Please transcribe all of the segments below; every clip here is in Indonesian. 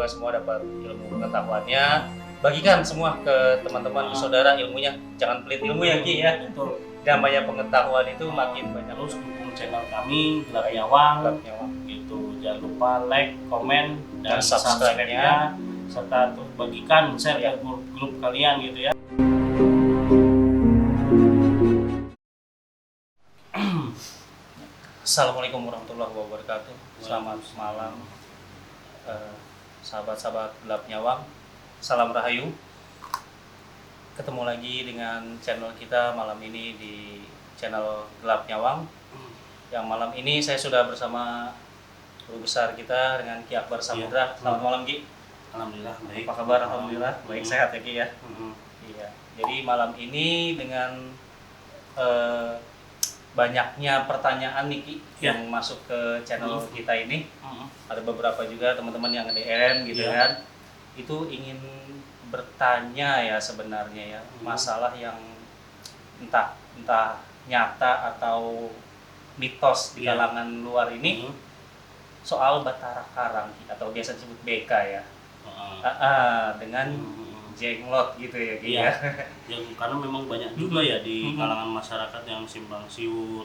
semoga semua dapat ilmu pengetahuannya. Bagikan semua ke teman-teman, ke saudara ilmunya. Jangan pelit ilmu ya Ki ya. Betul. Namanya pengetahuan itu makin banyak. Terus dukung channel kami Gelap Nyawang gitu. Jangan lupa like, komen, dan subscribe-nya, serta terus bagikan, share ke grup kalian gitu ya. Assalamualaikum warahmatullahi wabarakatuh. Selamat malam sahabat-sahabat Gelap Nyawang. Salam Rahayu. Ketemu lagi dengan channel kita malam ini di channel Gelap Nyawang. Yang malam ini saya sudah bersama guru besar kita dengan Ki Akbar Samudra. Selamat malam Ki. Alhamdulillah baik. Apa kabar? Alhamdulillah baik, sehat ya Ki ya. Iya. Jadi malam ini dengan banyaknya pertanyaan nih Ki yang masuk ke channel kita ini. Ada beberapa juga teman-teman yang DM gitu kan. Itu ingin bertanya ya sebenarnya ya, masalah yang entah nyata atau mitos di kalangan luar ini soal Batara Karang atau biasa disebut BK ya. Dengan jenglot gitu ya Ki ya. Karena memang banyak juga ya di kalangan masyarakat yang simpang siur,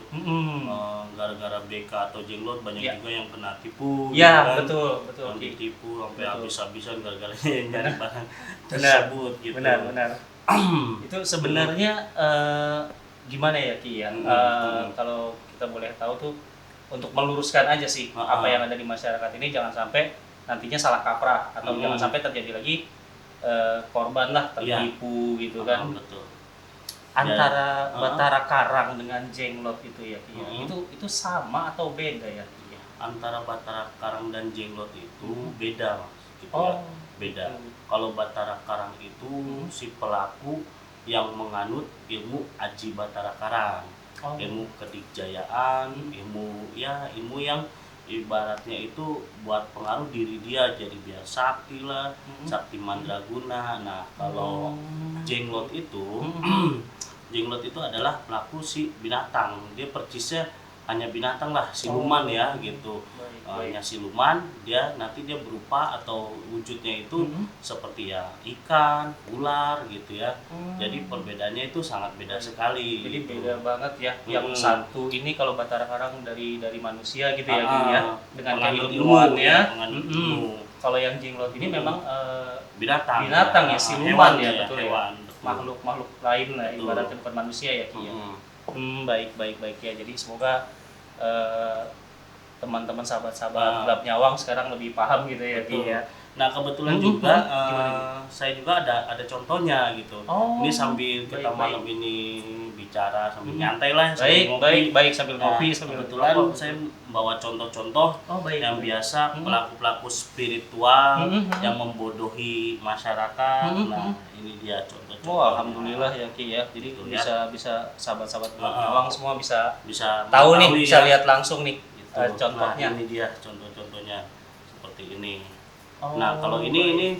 gara-gara BK atau jenglot banyak juga yang kena tipu. Ya betul yang Ki. ditipu sampai habis-habisan gara-gara nyari barang tersebut gitu. Benar. Itu sebenarnya gimana ya Ki ya? Kalau kita boleh tahu tuh untuk meluruskan aja sih apa yang ada di masyarakat ini, jangan sampai nantinya salah kaprah atau jangan sampai terjadi lagi korban lah tertipu gitu kan. Betul. Antara Batara Karang dengan jenglot itu ya Ki ya. Itu sama atau beda ya Ki ya? Antara Batara Karang dan jenglot itu beda Mas, gitu ya. Beda. Kalau Batara Karang itu si pelaku yang menganut ilmu Aji Batara Karang. Ilmu kedikjayaan, ilmu yang ibaratnya itu buat pengaruh diri dia jadi biar sakti lah, sakti mandraguna. Nah kalau jenglot itu jenglot itu adalah pelaku si binatang, dia percisnya hanya binatang lah, siluman ya gitu. Hanya siluman, nanti dia berupa atau wujudnya itu seperti ya ikan, ular gitu ya. Jadi perbedaannya itu sangat beda sekali. Jadi beda banget ya. Yang satu ini kalau Batara Karang dari manusia gitu ya Ki ya, dengan keilmuannya. Kalau yang jenglot ini memang binatang ya, siluman ya, betul ya. Makhluk lain lah, ibaratnya bukan manusia ya Ki ya. Baik ya. Jadi semoga teman-teman sahabat-sahabat Gelap Nyawang sekarang lebih paham gitu ya Ki ya. Nah kebetulan juga saya juga ada contohnya gitu. Ini sambil kita malam ini bicara sambil nyantai lah, baik sambil ngopi sambil kebetulan saya membawa contoh-contoh yang biasa pelaku-pelaku spiritual yang membodohi masyarakat. Nah ini dia contoh-contoh. Alhamdulillah ya Ki ya. Jadi bisa sahabat-sahabat Gelap Nyawang semua bisa tahu nih, bisa lihat langsung nih contohnya. Nah, ini dia contoh-contohnya seperti ini. Nah kalau ini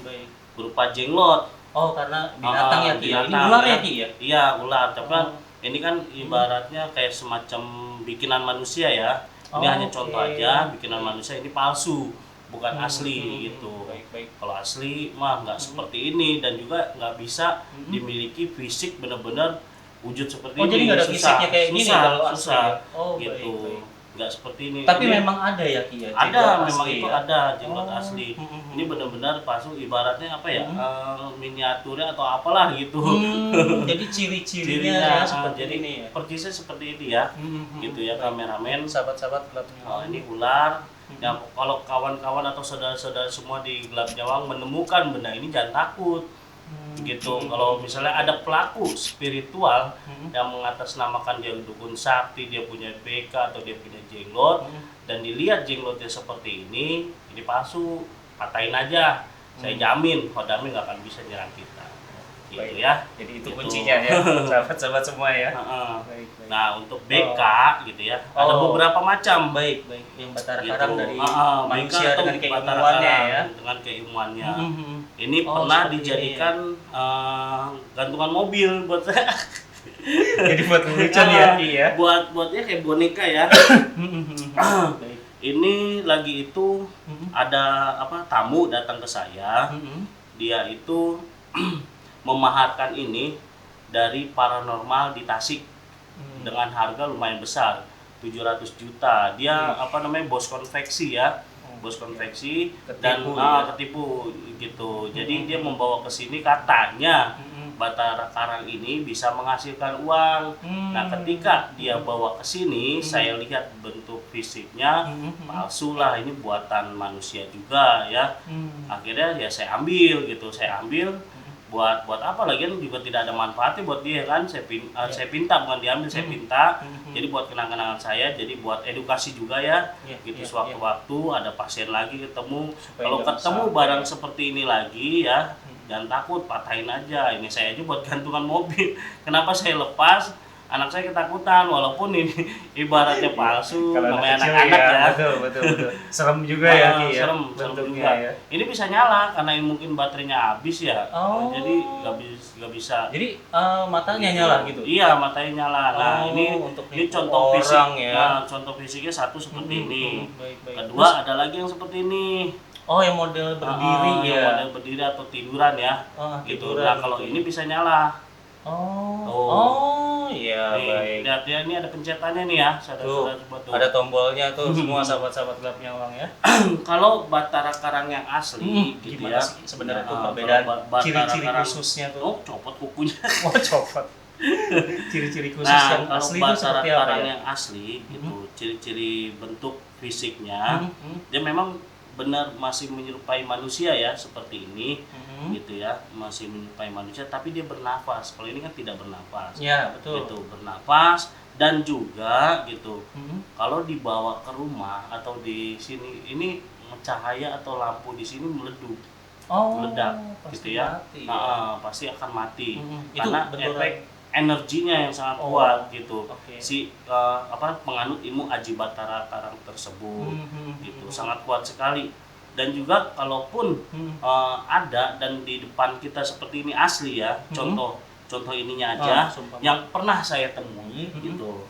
berupa jenglot. Karena binatang ya Ki. Ini ular ya Ki ya? Iya ular. Tapi ini kan ibaratnya kayak semacam bikinan manusia ya. Ini hanya contoh aja, bikinan manusia ini palsu, bukan asli gitu. Kalau asli mah nggak seperti ini dan juga nggak bisa dimiliki fisik benar-benar wujud seperti ini. Jadi nggak ada fisiknya kayak gini kalau asli. Gitu. Nggak seperti ini. Tapi memang ada ya Ki ya? Ada, memang itu ada jenglot asli. Ini benar-benar palsu, ibaratnya apa ya? Miniaturnya atau apalah gitu. Jadi ciri-cirinya seperti ini ya. Percisnya seperti ini ya. Gitu ya kameramen. Sahabat-sahabat Gelap Nyawang. Ini ular. Ya kalau kawan-kawan atau saudara-saudara semua di Gelap Nyawang menemukan benda ini jangan takut. Gitu. Kalau misalnya ada pelaku spiritual yang mengatasnamakan dia dukun sakti, dia punya BK atau dia punya jenglot dan dilihat jenglotnya seperti ini palsu, patahin aja. Saya jamin Kodamil nggak akan bisa nyerang kita. Gitu ya. Jadi itu kuncinya ya, sahabat-sahabat semua ya. Baik. Nah untuk BK gitu ya, ada beberapa macam. Baik. Yang Batara Karang dari manusia dengan keilmuannya ya. Dengan keilmuannya. Ini pernah dijadikan gantungan mobil buat saya. Jadi buat lucu ya. Buatnya kayak boneka ya. Ini lagi itu ada tamu datang ke saya. Dia itu memaharkan ini dari paranormal di Tasik dengan harga lumayan besar, 700 juta. Dia bos konveksi ya. Bos konveksi dan ketipu gitu. Jadi dia membawa ke sini katanya Batara Karang ini bisa menghasilkan uang. Nah, ketika dia bawa ke sini, saya lihat bentuk fisiknya palsu lah, ini buatan manusia juga ya. Akhirnya ya saya ambil gitu, buat apa lagi kan juga tidak ada manfaatnya buat dia kan. Saya pinta, bukan diambil, saya pinta. Jadi buat kenang-kenangan saya, jadi buat edukasi juga ya. Gitu sewaktu-waktu ada pasien lagi ketemu, kalau ketemu barang seperti ini lagi ya, jangan takut, patahin aja. Ini saya aja buat gantungan mobil. Kenapa saya lepas? Anak saya ketakutan, walaupun ini ibaratnya palsu, namanya anak-anak ya. Betul. Serem juga ya, Ki, ya. Serem juga. Ya. Ini bisa nyala karena ini mungkin baterainya habis ya. Jadi nggak bisa. Jadi matanya nyala gitu. Iya, matanya nyala. Nah, ini contoh fisik ya. Nah, contoh fisiknya satu seperti ini. Baik. Kedua ada lagi yang seperti ini. Oh, yang model berdiri ya. Model berdiri atau tiduran ya. Gitu. Nah, kalau ini bisa nyala. Iya, baik. Lihat ya, ini ada pencetannya nih ya. Ada tombolnya tuh semua sahabat-sahabat gelap nyawang ya. Kalau Batara Karang yang asli gitu gimana ya. sih sebenarnya tuh perbedaan ciri-ciri khususnya tuh? Copot kukunya. Copot. Ciri-ciri khusus yang kalau asli itu Batara seperti apa Karang ya? yang asli gitu, ciri-ciri bentuk fisiknya dia memang benar masih menyerupai manusia ya, seperti ini. Gitu ya, masih menyerupai manusia tapi dia bernafas. Kalau ini kan tidak bernafas. Ya, betul. Gitu, bernafas dan juga gitu. Kalau dibawa ke rumah atau di sini ini cahaya atau lampu di sini meledak gitu ya. Mati, pasti akan mati. Itu Karena efek energinya yang sangat kuat gitu. Si penganut ilmu Aji Batara Karang tersebut gitu sangat kuat sekali. Dan juga kalaupun ada dan di depan kita seperti ini asli ya, contoh ininya aja yang pernah saya temui gitu.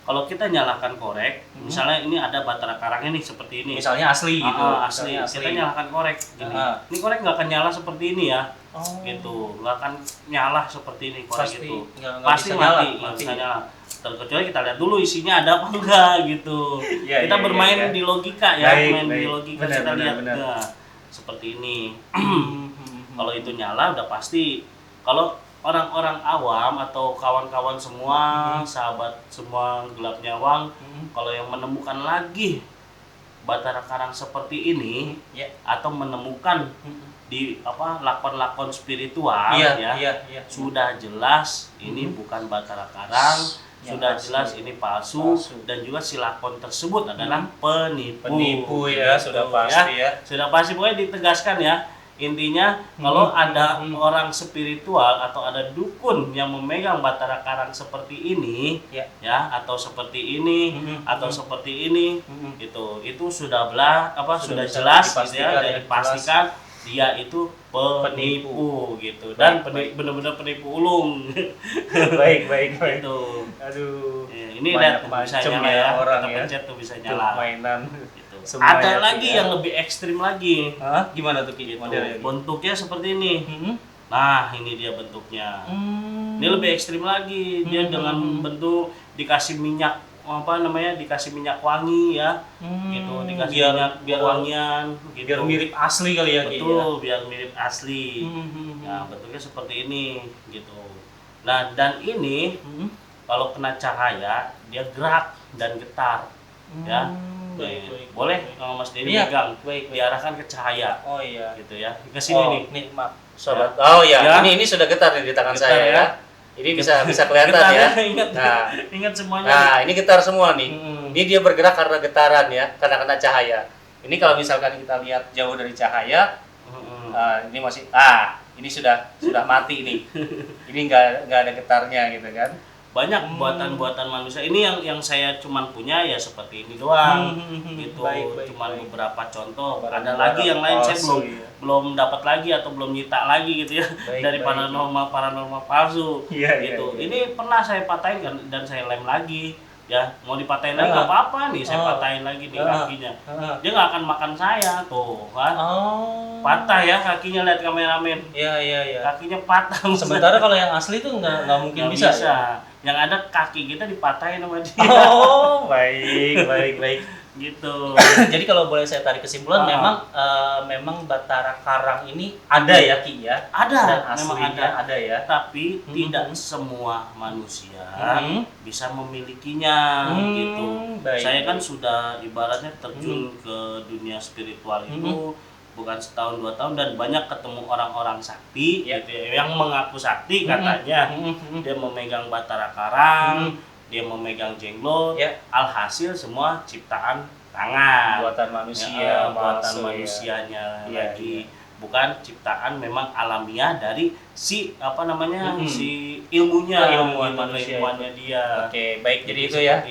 Kalau kita nyalakan korek, misalnya ini ada Batara Karangnya nih seperti ini. Misalnya asli gitu. Asli. Kita nyalakan korek gini. Ini korek nggak akan nyala seperti ini ya. Gitu, nggak akan nyala seperti ini korek itu. Pasti mati, nggak bisa nyala. Terkecuali kita lihat dulu isinya ada apa enggak gitu. Kita bermain di logika ya, main di logika. Kita lihat enggak seperti ini. Kalau itu nyala udah pasti. Kalau orang-orang awam atau kawan-kawan semua, sahabat semua gelap nyawang, kalau yang menemukan lagi Batara Karang seperti ini atau menemukan di lakon-lakon spiritual sudah jelas ini bukan Batara Karang. Sudah jelas ini palsu dan juga si lakon tersebut adalah penipu ya, sudah pasti ya. Sudah pasti, pokoknya ditegaskan ya. Intinya kalau ada orang spiritual atau ada dukun yang memegang Batara Karang seperti ini ya atau seperti ini atau seperti ini itu sudah sudah jelas gitu ya, dan dipastikan dia itu penipu gitu dan benar-benar penipu ulung. baik gitu. Aduh, ini lihat bisa nyala ya, kita pencet tuh bisa nyala mainan gitu. Ada lagi yang lebih ekstrim lagi. Gimana tuh Ki? Gitu. Bentuknya seperti ini. Nah, ini dia bentuknya. Ini lebih ekstrim lagi. Dia dengan bentuk dikasih minyak dikasih minyak wangi ya, gitu, dikasih biar wangian, gitu. Biar mirip asli kali ya. Betul, biar mirip asli. Nah, bentuknya seperti ini, gitu. Nah, dan ini kalau kena cahaya dia gerak dan getar, ya. Baik. Boleh Mas Denny pegang, diarahkan ke cahaya. Oh iya. Gitu ya. Ke sini nih. Maaf, sobat. Oh iya, ini sudah getar nih di tangan saya ya. Ini bisa kelihatan ya. Ingat semuanya. Nah, ini getar semua nih. Ini dia bergerak karena getaran ya, karena kena cahaya. Ini kalau misalkan kita lihat jauh dari cahaya, ini masih ini sudah mati nih. Ini nggak ada getarnya gitu kan. Banyak buatan-buatan manusia. Ini yang saya cuman punya ya seperti ini doang. Gitu. Cuman beberapa contoh. Ada lagi yang lain saya belum dapat lagi atau belum nyita lagi gitu ya. Dari paranormal palsu. Gitu. Ini pernah saya patahin kan dan saya lem lagi. ya mau dipatahin lagi nggak apa-apa nih, saya patahin lagi nih kakinya, dia nggak akan makan saya tuh kan. Patah ya kakinya, lihat kameramen. Iya. Kakinya patah. Sementara kalau yang asli tuh nggak mungkin bisa. Ya? Yang ada kaki kita dipatahin sama dia. Oh, baik. Gitu. Jadi kalau boleh saya tarik kesimpulan, memang Batara Karang ini ada ya Ki ya? Ada, dan memang aslinya ada ya. Tapi tidak semua manusia bisa memilikinya gitu. Baik. Saya kan sudah ibaratnya terjun ke dunia spiritual itu bukan setahun 2 tahun, dan banyak ketemu orang-orang sakti gitu ya, yang mengaku sakti katanya. Dia memegang Batara Karang, dia memegang jenglot, alhasil semua ciptaan tangan, buatan manusia, buatan manusianya lagi, bukan ciptaan memang alamiah dari si si ilmuannya dia. Oke, baik. Jadi itu ya,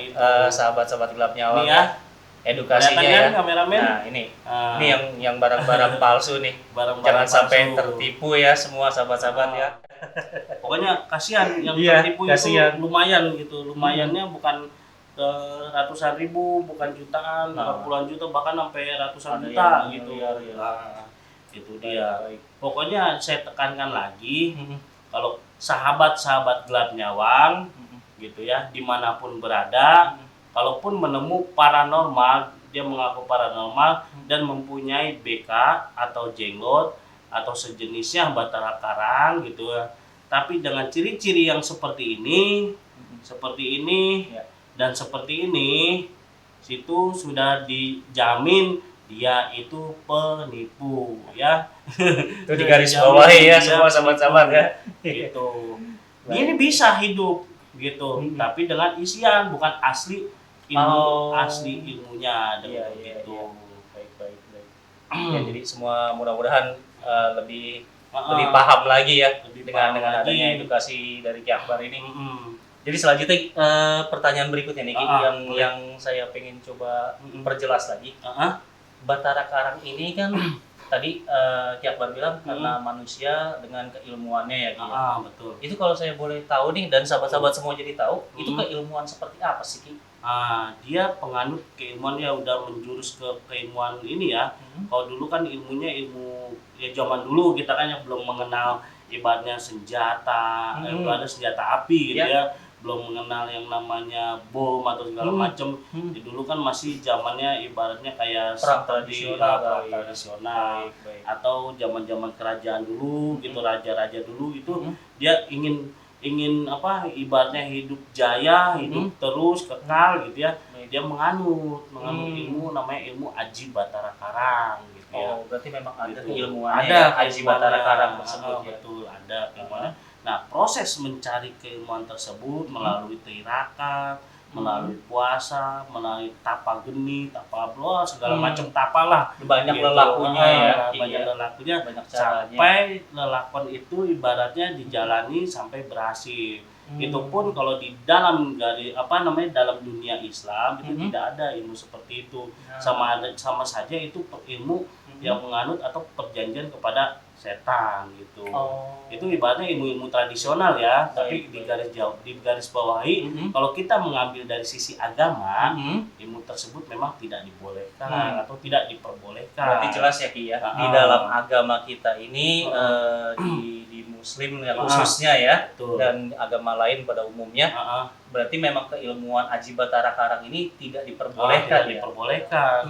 sahabat-sahabat gelap nyawa ya, edukasinya ya. Kameramen. Nah, ini yang barang-barang palsu nih. Jangan sampai tertipu ya semua sahabat-sahabat ya. Pokoknya kasihan yang tertipu itu lumayan gitu. Lumayannya bukan ratusan ribu, bukan jutaan, puluhan juta, bahkan sampai ratusan juta gitu. Nah, itu dia. Pokoknya saya tekankan lagi, kalau sahabat-sahabat gelap nyawang gitu ya, dimanapun berada, kalaupun menemu paranormal, dia mengaku paranormal dan mempunyai BK atau jenglot atau sejenisnya Batara Karang gitu ya. Tapi dengan ciri-ciri yang seperti ini dan seperti ini, situ sudah dijamin dia itu penipu ya. Itu di garis bawahi ya semua sahabat-sahabat ya. Gitu. Ini bisa hidup gitu, tapi dengan isian, bukan asli ilmunya gitu. Baik. Ya, jadi semua mudah-mudahan lebih paham lagi ya dengan adanya edukasi dari Ki Akbar ini. Jadi selanjutnya pertanyaan berikutnya nih Ki, yang saya pengen coba perjelas lagi. Batara Karang ini kan tadi Ki Akbar bilang karena manusia dengan keilmuannya ya Ki. Betul. Itu kalau saya boleh tahu nih, dan sahabat-sahabat semua jadi tahu, itu keilmuan seperti apa sih Ki? Dia penganut keilmuan, ya udah menjurus ke keilmuan ini ya. Kalau dulu kan ilmunya ilmu ya zaman dulu kita kan yang belum mengenal ibaratnya senjata, ada senjata api gitu ya. Belum mengenal yang namanya bom atau segala macam. Dulu kan masih zamannya ibaratnya kayak perang tradisional baik. Atau zaman-zaman kerajaan dulu gitu, raja-raja dulu itu dia ingin ibaratnya hidup jaya, hidup terus kekal gitu ya. Dia menganut ilmu namanya ilmu Aji Batara Karang gitu ya. Berarti memang ada gitu. Keilmuannya Ada Aji Batara Karang tersebut ya. Betul, ada keilmuannya. Nah, proses mencari keilmuan tersebut melalui tirakat, melalui puasa, melalui tapa geni, tapa bloa, segala macam tapa lah. Banyak gitu. lelakunya ya. Banyak lelakunya. Banyak caranya. Sampai lelakon itu ibaratnya dijalani sampai berhasil. Itu pun kalau di dalam dalam dunia Islam itu tidak ada ilmu seperti itu. Sama saja itu ilmu yang menganut atau perjanjian kepada setan gitu. Itu ibaratnya ilmu-ilmu tradisional ya, tapi di garis bawahi kalau kita mengambil dari sisi agama, ilmu tersebut memang tidak dibolehkan atau tidak diperbolehkan. Berarti jelas ya Ki ya, di dalam agama kita ini di Muslim yang khususnya ya, dan agama lain pada umumnya, berarti memang keilmuan Aji Batara Karang ini tidak diperbolehkan. Diperbolehkan.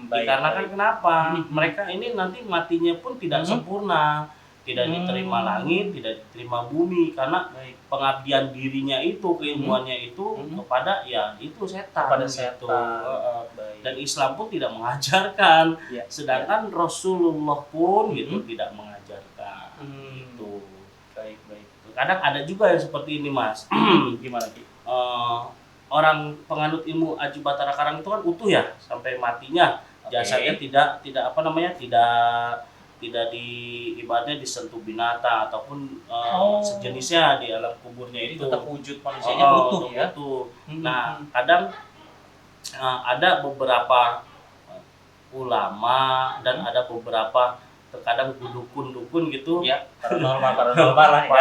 Dikarenakan kenapa? Mereka ini nanti matinya pun tidak sempurna, tidak diterima langit, tidak diterima bumi, karena pengabdian dirinya itu, keilmuannya itu kepada itu setan. Kepada gitu. setan. Dan Islam pun tidak mengajarkan, sedangkan Rasulullah pun gitu tidak mengajarkan. Gitu. Baik. Kadang ada juga yang seperti ini Mas. Gimana Ki? Orang penganut ilmu Aji Batara Karang itu kan utuh ya sampai matinya. Jasadnya tidak ibaratnya disentuh binatang ataupun sejenisnya di alam kuburnya itu. Tetap wujud manusianya utuh ya. Nah, kadang ada beberapa ulama dan ada beberapa terkadang dukun-dukun gitu. Ya, paranormal lah ya.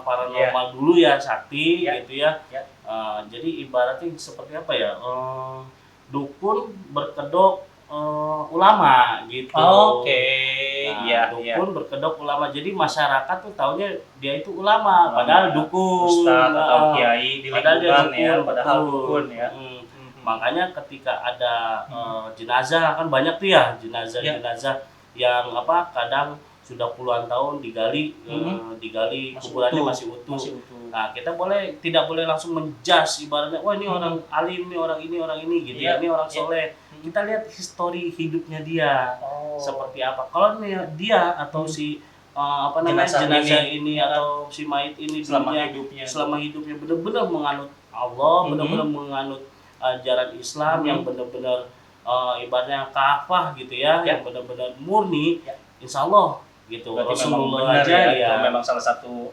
Paranormal dulu ya, sakti Ya. gitu ya. Ya. Jadi ibaratnya seperti apa ya? Dukun berkedok ulama gitu. Oke. Nah, Iya, dukun berkedok ulama. Jadi masyarakat tuh taunya dia itu ulama, padahal dukun. Ustaz atau kiai di Padahal dia lingkungan ya, dukun, padahal betul. dukun ya. Makanya ketika ada jenazah kan banyak tuh ya jenazah yang kadang sudah puluhan tahun digali kuburannya masih utuh. Nah, kita tidak boleh langsung menjudge ibaratnya, wah ini orang alim, ini orang ini gitu ya, ini orang soleh. Kita lihat histori hidupnya dia seperti apa. Kalau dia atau si jenazah ini atau si mayit ini selama hidupnya benar-benar menganut Allah, benar-benar menganut ajaran Islam yang benar-benar ibaratnya kafah gitu ya, yang benar-benar murni, insya Allah gitu. Berarti Rasulullah aja ya, itu memang salah satu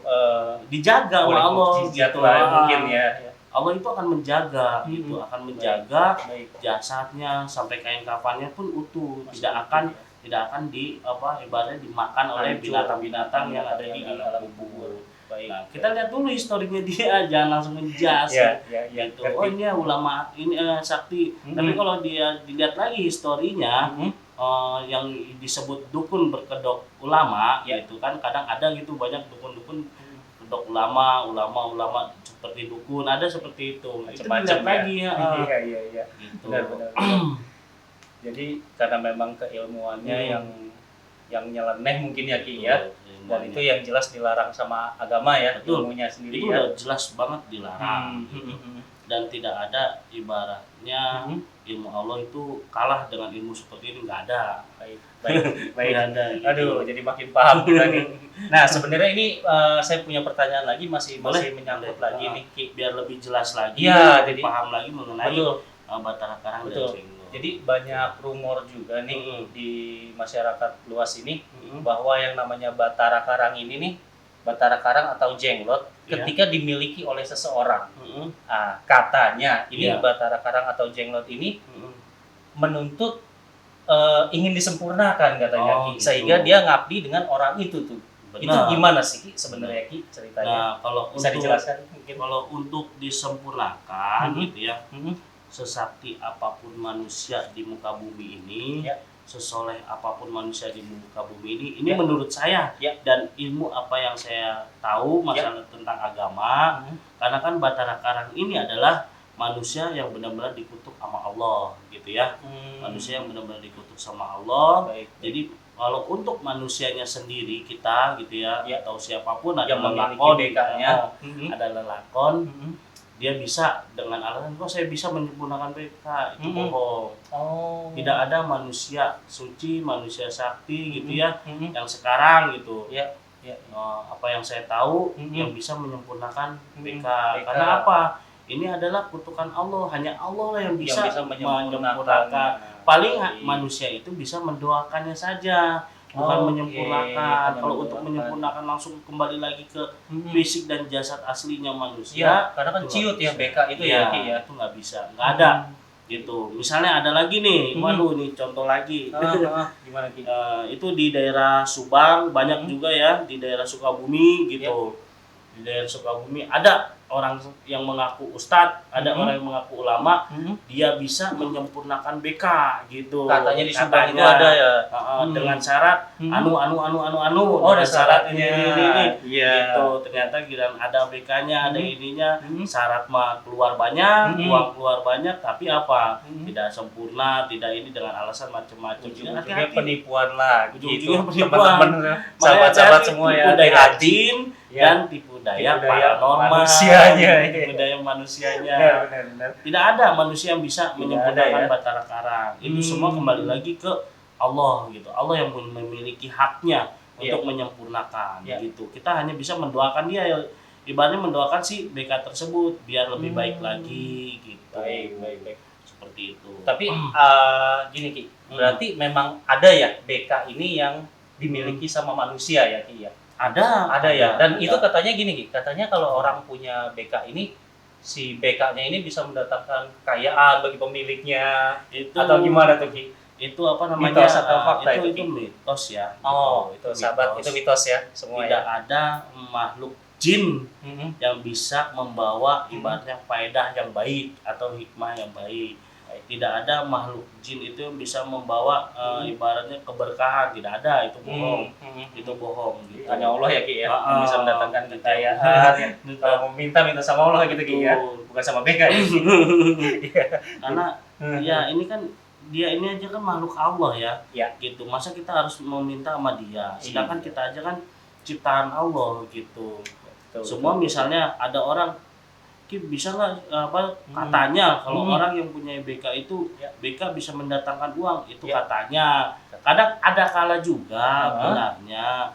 dijaga oleh Allah gitu. Mungkin ya. Allah itu akan menjaga gitu, akan menjaga Baik. jasadnya sampai kain kafannya pun utuh, tidak akan ibaratnya dimakan oleh binatang-binatang yang ada di dalam kubur. Nah, kita lihat dulu historinya dia, jangan langsung menjas gitu. Oh ini ya ulama, ini sakti. Tapi kalau dia dilihat lagi historinya, yang disebut dukun berkedok ulama, yaitu kan kadang ada gitu banyak dukun-dukun kedok ulama seperti dukun, ada seperti itu. Itu dilihat lagi ya. Iya. Gitu. Benar. Jadi karena memang keilmuannya yang nyeleneh mungkin ya Ki ya. Dan itu yang jelas dilarang sama agama ya. Betul. Ilmunya sendiri itu ya. udah jelas banget dilarang. Dan tidak ada ibaratnya ilmu Allah itu kalah dengan ilmu seperti ini, nggak ada. Baik. Ada. Aduh, jadi makin paham kita nih. Nah, sebenarnya ini saya punya pertanyaan lagi masih menyangkut lagi nih Ki. Biar lebih jelas lagi, jadi paham lagi mengenai Batara Karang dan Jenglot. Jadi banyak rumor juga nih di masyarakat luas ini bahwa yang namanya Batara Karang ini nih, Batara Karang atau Jenglot ketika dimiliki oleh seseorang. Katanya ini Batara Karang atau Jenglot ini menuntut ingin disempurnakan katanya Ki, sehingga dia ngabdi dengan orang itu tuh. Benar. Itu gimana sih Ki sebenarnya Ki ceritanya? Nah, kalau bisa dijelaskan mungkin? Kalau untuk disempurnakan gitu ya. Sesakti apapun manusia di muka bumi ini, sesoleh apapun manusia di muka bumi ini menurut saya dan ilmu apa yang saya tahu masalah tentang agama, karena kan Batara Karang ini adalah manusia yang benar-benar dikutuk sama Allah gitu ya. Manusia yang benar-benar dikutuk sama Allah. Jadi kalau untuk manusianya sendiri kita gitu ya, atau siapapun ada lelakon, dia bisa dengan alasan kok saya bisa menyempurnakan BK, itu bohong. Tidak ada manusia suci, manusia sakti gitu ya, yang sekarang gitu. Apa yang saya tahu yang bisa menyempurnakan BK. Karena apa? Ini adalah kutukan Allah, hanya Allah lah yang bisa menyempurnakan. Paling manusia itu bisa mendoakannya saja, bukan menyempurnakan. Kalau untuk menyempurnakan langsung kembali lagi ke fisik dan jasad aslinya manusia, karena kan ciut ya BK itu itu nggak bisa, nggak ada gitu. Misalnya ada lagi nih, waduh nih contoh lagi. Gimana Ki? Itu di daerah Subang banyak juga ya, di daerah Sukabumi gitu. Di daerah Sukabumi ada orang yang mengaku ustadz, ada orang yang mengaku ulama, dia bisa menyempurnakan BK gitu. Katanya di Subang itu ada ya. Dengan syarat anu. Ada syarat ini. Gitu. Ternyata giliran ada BK-nya, ada ininya, syarat mah keluar banyak, uang keluar banyak, tapi apa? Tidak sempurna, tidak ini dengan alasan macam-macam. Ujung-ujungnya penipuan lah gitu. Teman-teman, sahabat-sahabat semua ya, hati-hati dan tipu daya paranormal. Tipu daya manusianya. Benar. Tidak ada manusia yang bisa menyempurnakan Batara Karang. Itu semua kembali lagi ke Allah gitu. Allah yang memiliki haknya untuk menyempurnakan gitu. Kita hanya bisa mendoakan dia, ibaratnya mendoakan si BK tersebut biar lebih baik lagi gitu. Baik. Seperti itu. Tapi gini Ki, berarti memang ada ya BK ini yang dimiliki sama manusia ya Ki ya? Ada ya. Dan itu katanya gini Ki, katanya kalau orang punya BK ini, si BK-nya ini bisa mendatangkan kekayaan bagi pemiliknya. Atau gimana tuh Ki? itu apa namanya, Mitos atau fakta itu mitos ya. Oh, itu mitos. sahabat, itu mitos ya semua Tidak ya. ada makhluk jin Mhm. yang bisa membawa ibaratnya faedah yang baik atau hikmah yang baik. Tidak ada makhluk jin itu yang bisa membawa ibaratnya keberkahan, tidak ada, itu bohong. Itu bohong gitu. Hanya Allah ya Ki ya, yang bisa mendatangkan gitu. kekayaan. Kalau mau minta sama Allah gitu Ki ya, bukan sama BK ya. Karena ya ini kan dia ini aja kan makhluk Allah ya, Ya. gitu. Masa kita harus meminta sama dia, sedangkan kita aja kan ciptaan Allah gitu. Semua misalnya ada orang, Ki bisa nggak katanya kalau orang yang punya BK itu BK bisa mendatangkan uang, itu katanya. Kadang ada kala juga benarnya,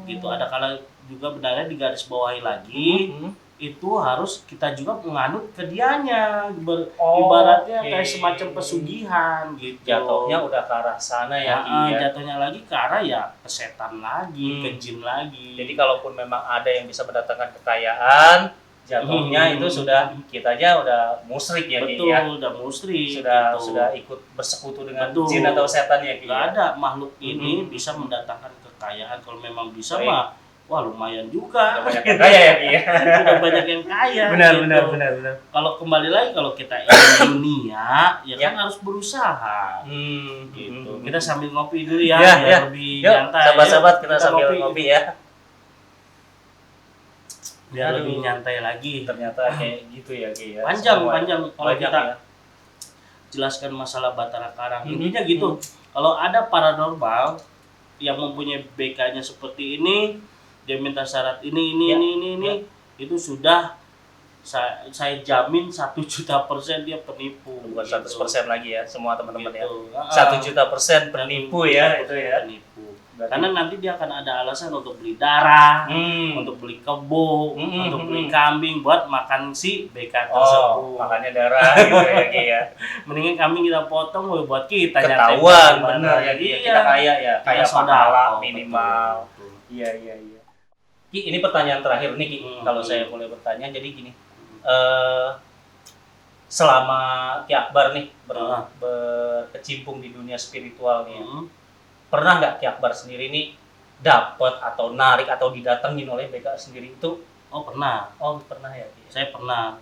gitu. Ada kala juga benarnya, digaris bawahi lagi. Itu harus kita juga menganut ke dianya, ibaratnya kayak semacam pesugihan gitu. Jatuhnya udah ke arah sana ya Ki ya. Jatuhnya lagi ke arah ya ke setan lagi, ke jin lagi. Jadi kalaupun memang ada yang bisa mendatangkan kekayaan, jatuhnya itu sudah kita aja udah musyrik ya Ki ya. Betul, udah musyrik. Sudah ikut bersekutu dengan jin atau setan ya Ki. Gak ada makhluk ini bisa mendatangkan kekayaan. Kalau memang bisa mah, wah lumayan juga. Banyak yang kaya ya Ki ya. Sudah banyak yang kaya. Benar. Kalau kembali lagi, kalau kita ingin dunia, ya kan harus berusaha. Gitu. Kita sambil ngopi dulu ya, biar lebih nyantai. Sahabat-sahabat, kita sambil ngopi ya. Biar lebih nyantai lagi. Ternyata kayak gitu ya Ki ya. Panjang kalau banyak kita ya. jelaskan masalah Batara Karang. Intinya gitu. Kalau ada paranormal yang mempunyai BK-nya seperti ini, dia minta syarat ini, itu sudah saya jamin 1.000.000% dia penipu. Bukan 100% lagi ya, semua teman-teman ya. Gitu. 1.000.000% penipu ya itu ya. Penipu. Karena nanti dia akan ada alasan untuk beli darah, untuk beli kebo, untuk beli kambing buat makan si BK tersebut. Makannya darah gitu ya Ki ya. Mendingan kambing kita potong buat kita ketahuan benar ya Ki. Kita kaya ya, kaya pahala minimal. Betul. Iya. Ki, ini pertanyaan terakhir nih Ki. Kalau saya boleh bertanya, jadi gini. Selama Ki Akbar nih berkecimpung di dunia spiritual nih, pernah nggak Ki Akbar sendiri nih dapat atau narik atau didatengin oleh BK sendiri itu? Oh pernah. Oh pernah ya Ki. Saya pernah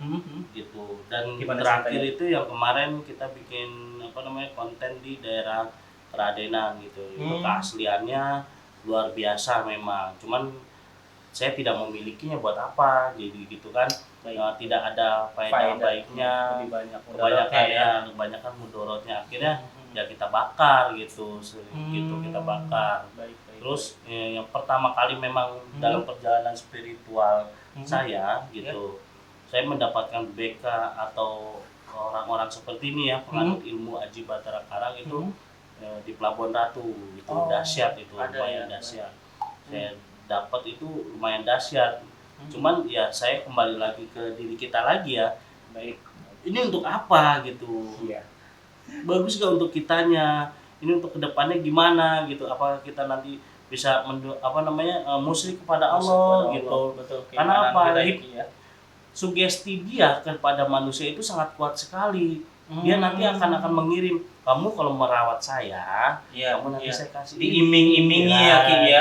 gitu. Dan gimana terakhir ceritanya? itu yang kemarin kita bikin konten di daerah Keradenan gitu. Itu keasliannya luar biasa memang. Cuman saya tidak memilikinya buat apa, jadi gitu kan. Tidak ada faedah baiknya, kebanyakan mudorotnya. Akhirnya ya kita bakar gitu, kita bakar. Terus yang pertama kali memang dalam perjalanan spiritual saya gitu, saya mendapatkan BK atau orang-orang seperti ini ya, penganut ilmu Aji Batara Karang itu di Pelabuhan Ratu itu dahsyat, itu lumayan dahsyat. Saya dapat itu lumayan dahsyat. Cuman ya saya kembali lagi ke diri kita lagi ya. Baik. Ini untuk apa gitu? Iya. Bagus gak untuk kitanya? Ini untuk kedepannya gimana gitu? Apakah kita nanti bisa musyrik kepada Allah gitu? Betul. Karena apa? Sugesti dia kepada manusia itu sangat kuat sekali. Dia nanti akan mengirim, kamu kalau merawat saya, kamu nanti saya kasih diiming-imingi ya Ki ya,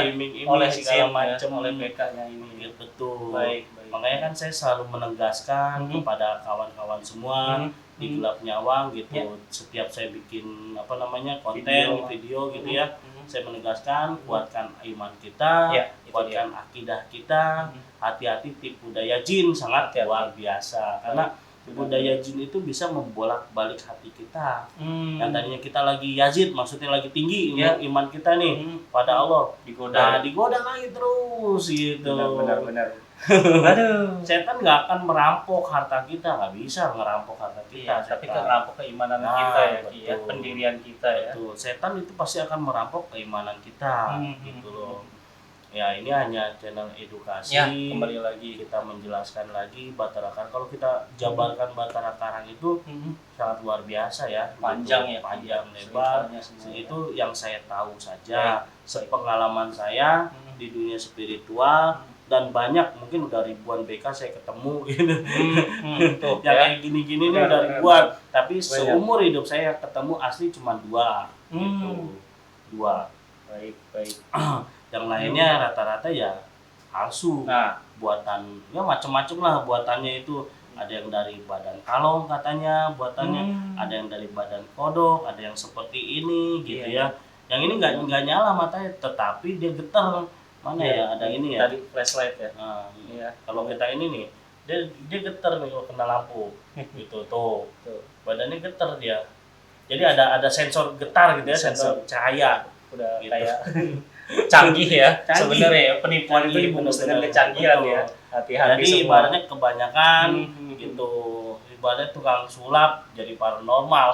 oleh segala macam oleh BK-nya ini. Betul. Baik. Makanya kan saya selalu menegaskan kepada kawan-kawan semua di gelap nyawang gitu. Setiap saya bikin konten video gitu ya, saya menegaskan kuatkan iman kita, kuatkan akidah kita, hati-hati tipu daya jin sangat luar biasa. Karena budaya jin itu bisa membolak-balik hati kita. Yang tadinya kita lagi Yazid, maksudnya lagi tinggi iman kita nih pada Allah, digoda lagi terus gitu. Benar. Aduh, setan nggak akan merampok harta kita, nggak bisa ngerampok harta kita. Tapi merampok keimanan kita ya, Ki, pendirian kita ya. Betul. Setan itu pasti akan merampok keimanan kita, gitu loh. Ya ini hanya channel edukasi. Ya, kembali lagi kita menjelaskan lagi Batara Karang. Kalau kita jabarkan Batara Karang itu sangat luar biasa ya. Panjang gitu. ya, panjang lebar. Itu yang saya tahu saja. Sepengalaman saya di dunia spiritual, dan banyak, mungkin udah ribuan BK saya ketemu gitu. Tuh, Yang ya. kayak gini-gini nih Benar, udah benar, ribuan, tapi Banyak. seumur hidup saya ketemu asli cuma 2 gitu. 2. Baik, baik. Yang lainnya rata-rata ya palsu. Nah, Buatan ya macam-macam lah buatannya itu. Ada yang dari badan kalong katanya buatannya, ada yang dari badan kodok, ada yang seperti ini gitu Iya. ya. Yang ini nggak nyala matanya, tetapi dia getar. Mana ya ada ini ya. Tadi flashlight ya. Nah, Iya. kalau kita ini nih, dia getar nih kalau kena lampu. Gitu tuh. Tuh. Badannya getar dia. Jadi ada sensor getar gitu ya, sensor cahaya. Udah Gitu. kayak canggih ya. Canggih. Sebenarnya ya, penipuan itu Canggih, dibungkus dengan bener-bener. kecanggihan Betul. ya. Hati-hati Jadi semua. ibaratnya kebanyakan gitu. ibaratnya tukang sulap jadi paranormal.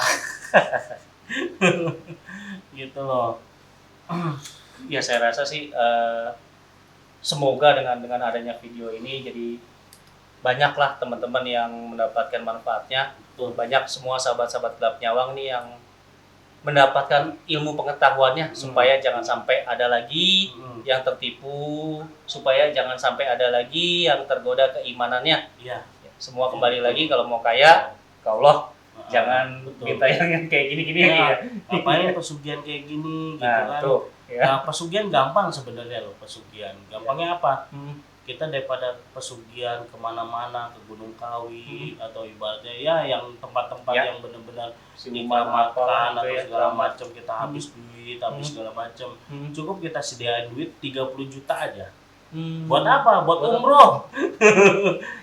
Gitu loh. Ya saya rasa sih semoga dengan adanya video ini jadi banyaklah teman-teman yang mendapatkan manfaatnya. Betul. Banyak semua sahabat-sahabat gelap nyawang nih yang mendapatkan ilmu pengetahuannya supaya jangan sampai ada lagi yang tertipu, supaya jangan sampai ada lagi yang tergoda keimanannya. Iya. Semua kembali lagi kalau mau kaya ke Allah. Jangan betul. minta yang kayak gini-gini Ya, ya. ngapain pesugihan kayak gini gitu Nah, kan. tuh. Ya. Nah, pesugihan gampang sebenarnya loh, pesugihan. Gampangnya apa? Kita daripada pesugihan kemana-mana ke Gunung Kawi atau ibaratnya ya yang tempat-tempat Ya. yang benar-benar Siluman dikeramatkan apa atau gitu ya, segala keramat. macam kita habis duit, habis segala macam. Hmm. Cukup kita sediain duit 30 juta aja. Hmm. Buat apa? Buat umroh.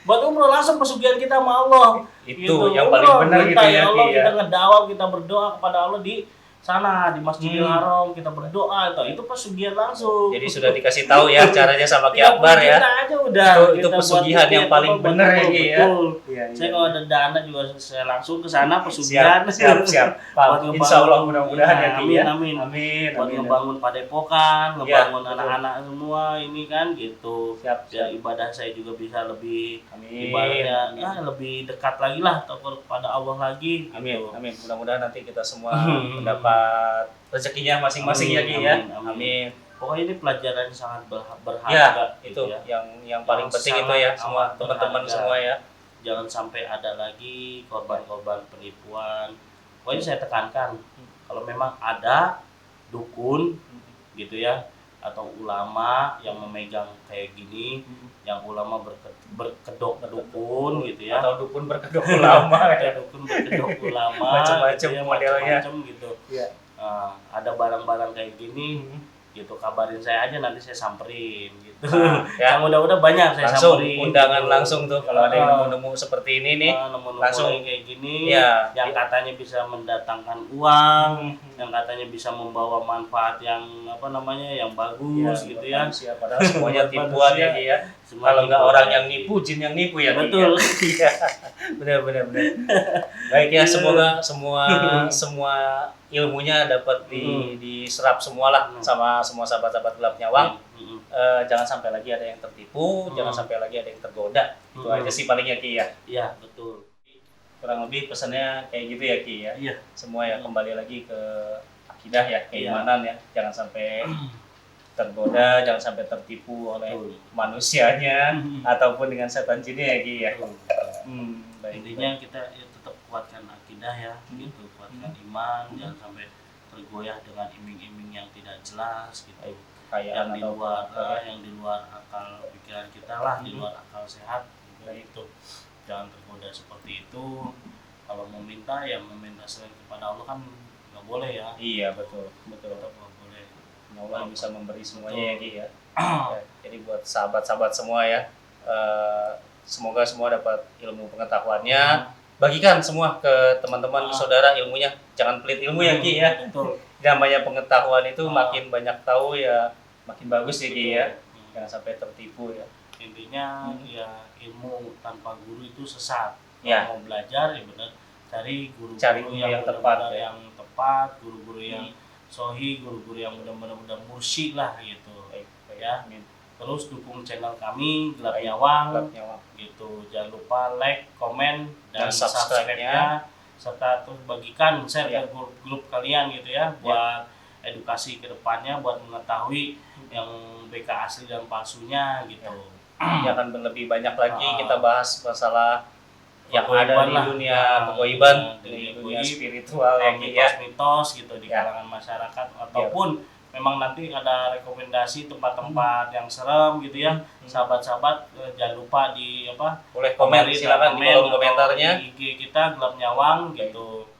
Buat umroh langsung pesugihan kita sama Allah. Itu yang Umroh, paling benar gitu minta ya, Allah, Ki, ya. kita ngedawab, kita berdoa kepada Allah di sana di Masjidil Hmm. Haram, kita berdoa itu pesugihan langsung. Jadi sudah dikasih tahu ya caranya sama Ki 30 Akbar ya. juta aja udah. Itu kita buat pesugihan tiket, yang paling buat bener ya, umroh, Ki, ya. betul. Iya, Saya kalau ada dana juga saya langsung ke sana siap, pesugihan. siap. Buat Pak, Insya Allah mudah-mudahan ya, Ki, ya. Amin. Amin. Buat amin. ngebangun padepokan, Ya, ngebangun betul. anak-anak semua ini kan gitu. Siap, Ya siap. ibadah saya juga bisa lebih Amin. ibaratnya Amin. ya lebih dekat lagi lah kepada Allah lagi. Amin. Gitu. Amin. Mudah-mudahan nanti kita semua mendapat rezekinya masing-masing ya, Ki, ya. Amin. Amin. Pokoknya ini pelajaran yang sangat berharga. Ya, gitu itu ya. yang paling Yang penting itu sangat ya, semua amat teman-teman berharga. semua ya. Jangan sampai ada lagi korban-korban penipuan. Pokoknya saya tekankan kalau memang ada dukun gitu ya atau ulama yang memegang kayak gini, yang ulama berkedok dukun gitu ya. Atau dukun berkedok ulama ya. Ada dukun berkedok ulama Macam-macam gitu ya, modelnya. macam-macam gitu. Iya. Ada barang-barang kayak gini gitu, kabarin saya aja nanti saya samperin gitu. Ya. Yang udah banyak saya Langsung samperin. undangan gitu. langsung tuh kalau ada yang nemu-nemu seperti ini nih. Nemu-nemu langsung. yang kayak gini, Iya. yang katanya bisa mendatangkan uang, yang katanya bisa membawa manfaat yang apa namanya yang bagus gitu ya. Manusia, padahal semuanya Buat tipuan ya, manusia. Ki, ya. Semua Kalau nggak tipuan. orang yang nipu, jin yang nipu ya, Ki, Betul. ya. Iya. Benar. Baik ya, semoga semua ilmunya dapat diserap semua lah sama semua sahabat-sahabat gelap nyawang. Jangan sampai lagi ada yang tertipu, jangan sampai lagi ada yang tergoda. Itu aja sih palingnya, Ki, ya. Iya, betul. Kurang lebih pesannya kayak gitu ya, Ki, ya. Iya. Semua ya kembali lagi ke akidah ya, keimanan ya. Jangan sampai tergoda, jangan sampai tertipu oleh Betul. manusianya ataupun dengan setan jinnya ya, Ki, ya. Betul. Baik. Intinya kita ya tetap kuatkan akidah ya, gitu, kuatkan iman, jangan sampai tergoyah dengan iming-iming yang tidak jelas gitu. Kayaan Yang di atau luar apa, ya. yang di luar akal pikiran kita lah, di luar akal sehat gitu. Jangan tergoda seperti itu. Kalau mau minta ya meminta selain kepada Allah kan nggak boleh ya. Iya, betul. Tetap nggak boleh. Allah yang bisa memberi semuanya ya, Ki, ya. Ya, jadi buat sahabat-sahabat semua ya, semoga semua dapat ilmu pengetahuannya. Bagikan semua ke teman-teman, saudara ilmunya. Jangan pelit ilmu ya, Ki, ya. Betul. Namanya pengetahuan itu makin banyak tahu ya, makin bagus ya, Ki, ya. Betul. Jangan sampai tertipu ya. Intinya ya ilmu tanpa guru itu sesat. Ya. Kalau mau belajar ya benar cari guru-guru Cari guru yang tepat, benar-benar ya. yang tepat, guru-guru yang sohi, guru-guru yang benar-benar mursyid lah gitu. Baik, Ya. amin. Terus dukung channel kami Gelap Nyawang Gelap Nyawang. gitu. Jangan lupa like, komen dan Dan subscribe-nya. subscribe-nya serta terus bagikan share Ya. ke grup kalian gitu ya buat edukasi ke depannya, buat mengetahui yang BK asli dan palsunya gitu. Nanti akan lebih banyak lagi kita bahas masalah yang Kegoiban ada di lah. dunia Nah, kegoiban, dunia di dunia goib, spiritual ya Ki ya. mitos-mitos gitu di Ya. kalangan masyarakat ataupun memang nanti ada rekomendasi tempat-tempat yang serem gitu ya. Sahabat-sahabat jangan lupa di Boleh komen silakan di kolom atau komentarnya. di IG kita Gelap Nyawang gitu.